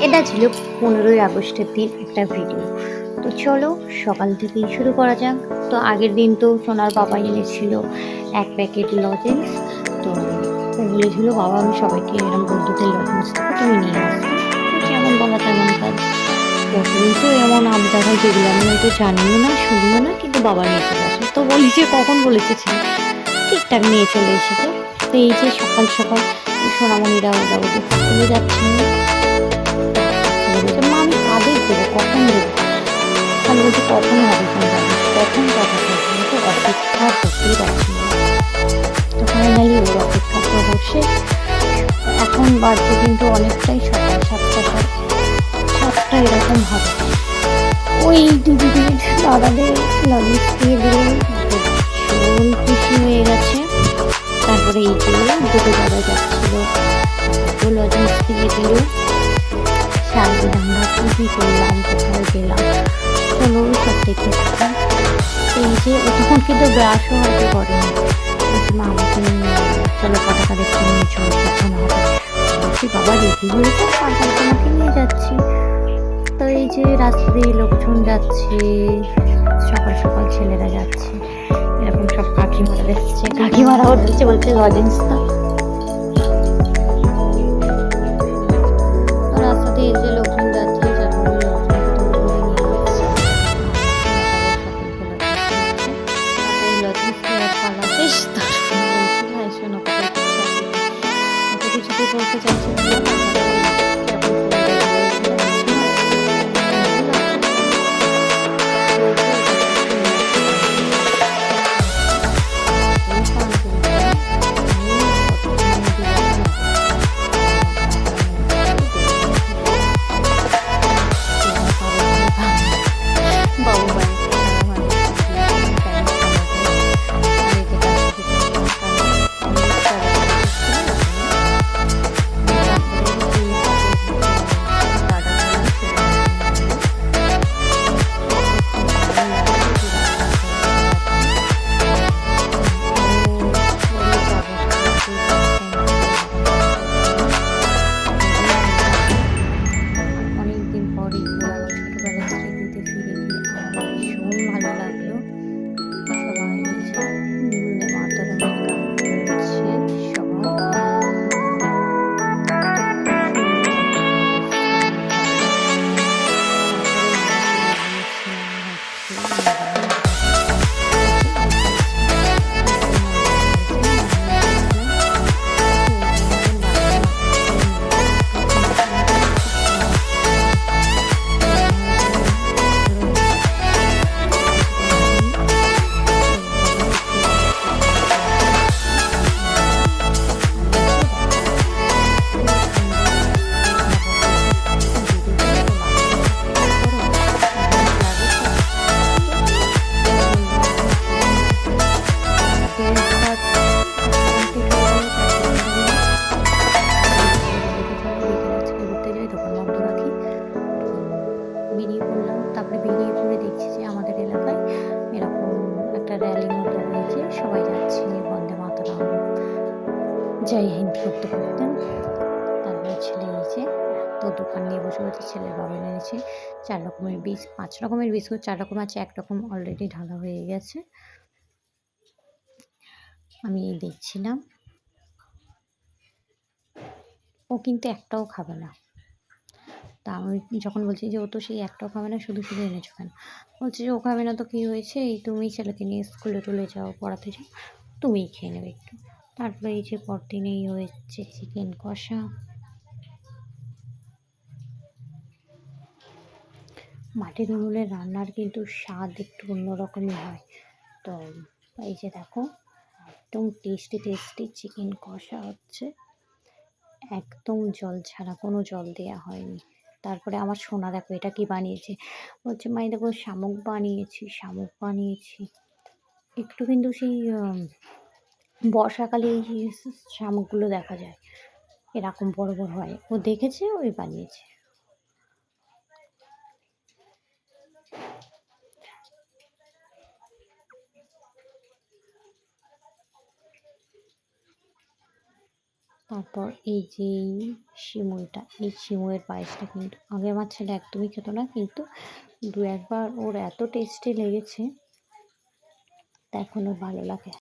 এটা ছিল 15ই আগস্টের দিন একটা ভিডিও। তো চলো সকাল থেকেই শুরু করা যাক। তো আগের দিন তো সোনার বাবা এনেছিল 1 প্যাকেট লজেন্স। তো ও বলেছিল, "বাবা আমি সবাইকে এরকম বন্ধুদের লজেন্স দেবো, তুমি নিয়ে আসবে।" তো যেমন বলা তেমন কাজ। প্রথমেই তো এমন আবদার হয় যেগুলো আমি হয়তো জানিও না, শুনিও না, কিন্তু বাবা নিয়ে চলে আসে। তো বলি যে, "কখন বলেছে ছেলে?" ঠিকঠাক নিয়ে চলে এসেছে। তো এই যে সকাল সকাল সোনামণিরা ওরা ওদের স্কুলে যাচ্ছিল। ছেলে বলছে, "মা আমি কাদের দেবো, কখন দেবো?" আমি বলছি, "কখন হবে ফোন জানিস, কখন কথা বলবি?" তো অপেক্ষা করতেই পারছিল না। তো ফাইনালি ওর অপেক্ষা তো শেষ। এখন বাজছে কিন্তু অনেকটাই সকাল, 7টা এরকম হবে। ওই দিদিদের দাদাদের লাগেজ দিয়ে দিলে ভীষণ খুশি হয়ে গেছে। তারপরে এই যে দুটো দাদা যাচ্ছিল, দুটো লজেন্স দিয়ে দিল। সারাদিন আমরা কী করলাম, কোথায় গেলাম, চলো সব দেখতে থাকুন। এই যে ও তখন কিন্তু ব্রাশও হয়তো করেনি। বলছি, "মা আমাকে চলো পতাকা দেখতে নিয়ে চলো, কখন হবে?" বলছি, "বাবা রেডি হয়ে যাও, তারপর তোমাকে নিয়ে যাচ্ছি।" তো এই যে রাস্তায় লোকজন যাচ্ছে, সকাল সকাল ছেলেরা যাচ্ছে, এরকম সব কাকিমারা যাচ্ছে, কাকিমারাও যাচ্ছে, বলছে লজেন্স দাও। তো রাস্তা দিয়ে এই যে লোকজন যাচ্ছে, যার লোকজনকে ধরে ধরে নিয়ে যাচ্ছে। সোনা তাদের সকলকে লজেন্স দিচ্ছে। তারপরে লজেন্স দেওয়ার পালা শেষ। তারপরে বলছি, "ভাই শোনো, কোথায় যাচ্ছি?" এত কিছুতেই বলতে চাইছিলাম না। তারপরে যখন ফোন দেওয়া হয়ে গেল, বলছি, "মা এখন যাচ্ছি না।" বলছে, "এটা তো একটু এতই কাঁদছে, আমি কতক্ষণে দিবো তোমাকে, বাবা নিয়ে আসবে, দেরি হয়ে যাবে।" এবার বাবু ভাই বাবু ভাইয়ের খারাপ হয় না, দিয়েছিলাম প্যান্ট আমাকে। আর এই যে তার সাথে চললাম, কারণ অনেক তাড়াতাড়ি ছিল ওখানে। তারপরে এই তাদের দাদাগুলো ছেলেমেয়েকে নিয়ে এলো। এতক্ষণ ভালো লাগছে যে রাস্তায় ঘোরাঘুরি যাচ্ছে। ওরও যাবো সাথে, ফার্স্ট টাইম যাবো এরকম রাস্তায় ঘোরা, খুবই ভালো লাগলো। আর অনেক দিন পর একটু আবার ছোটোবেলার স্মৃতিতে ফিরে গিয়ে আমারও ভীষণ ভালো লাগলো। সবাই এই যে বন্দে মাতরমের গান বলছে সবাই। তো খুব সুন্দর একটা পরিবেশ ছিল, ভালো লাগছিল। তারপরে আমরা চলে গিয়েছিলাম হচ্ছে মন্দিরের ধারে। এই যে এই ব্রিজটা, এটাই মন্দিরের ধারে ছিল, নামিয়ে দিয়েছিলাম। তো ওইখানে আমাদের বাবা মা সবাই মিলে একটু অনুষ্ঠান করে খুব সুন্দর করলাম। তো মনে হয় যেন ঠাকুরের কিছুটা হয়নি। তো এইভাবেই একটু অনুষ্ঠানটা করলাম আমরা। আর এই যে দেখো খুব সুন্দর নববধূ ভিডিওগুলো তো বাচ্চারা সব ক্লিক করো, অনেক লাগে তো। তো বন্ধুরা সব চলে এসেছে। দোল কমপ্লিট হয়ে গেল, তারপরে আমরা গেলাম বিকেলবেলা। চলো বিকেলে আজকে ঘুরতে যাই, দোকান বন্ধ রাখি। তো বেরিয়ে পড়লাম। তারপরে বেরিয়ে পড়ে দেখছি যে আমাদের এলাকায় এরকম একটা র্যালি মতো হয়েছে, সবাই যাচ্ছে বন্দে মাতরম, জয় হিন্দ করতে করতে। তারপরে ছেলে এই যে এত দোকান নিয়ে বসে বসে, ছেলের বাবা এনেছে 4 রকমের 5 রকমের বিস্কুট, 4 রকম আছে, 1 রকম অলরেডি ঢালা হয়ে গেছে। আমি দেখছিলাম, ও কিন্তু একটাও খাবে না। তা আমি যখন বলছি যে ও তো সেই একটাও খাবে না, শুধু শুধু এনেছো কেন? বলছে যে ও খাবে না তো কী হয়েছে, এই তুমি ছেলেকে নিয়ে স্কুলে টুলে যাও, পড়াতে যাও, তুমিই খেয়ে নেবে একটু। তারপরে এই যে পরদিন এই হয়েছে চিকেন কষা। মাটির উনুনের রান্নার কিন্তু স্বাদ একটু অন্যরকমই হয়। তো এই যে দেখো একদম টেস্টি টেস্টি চিকেন কষা হচ্ছে, একদম জল ছাড়া, কোনো জল দেয়া হয়নি। তারপরে আমার সোনা দেখো এটা কি বানিয়েছে, বলছে, "মা এই দেখো শামুক বানিয়েছি, শামুক বানিয়েছি।" একটু কিন্তু সেই বর্ষাকালে এই যে শামুকগুলো দেখা যায়, এরকম বড় বড় হয়, ও দেখেছে ওই বানিয়েছে। তারপর এই যে সিমুইটা, এই সিমুইয়ের পায়েসটা কিন্তু আগে আমার ছেলে একদমই খেত না, কিন্তু দু একবার ওর এত টেস্টি লেগেছে তা এখন ওর ভালো লাগে।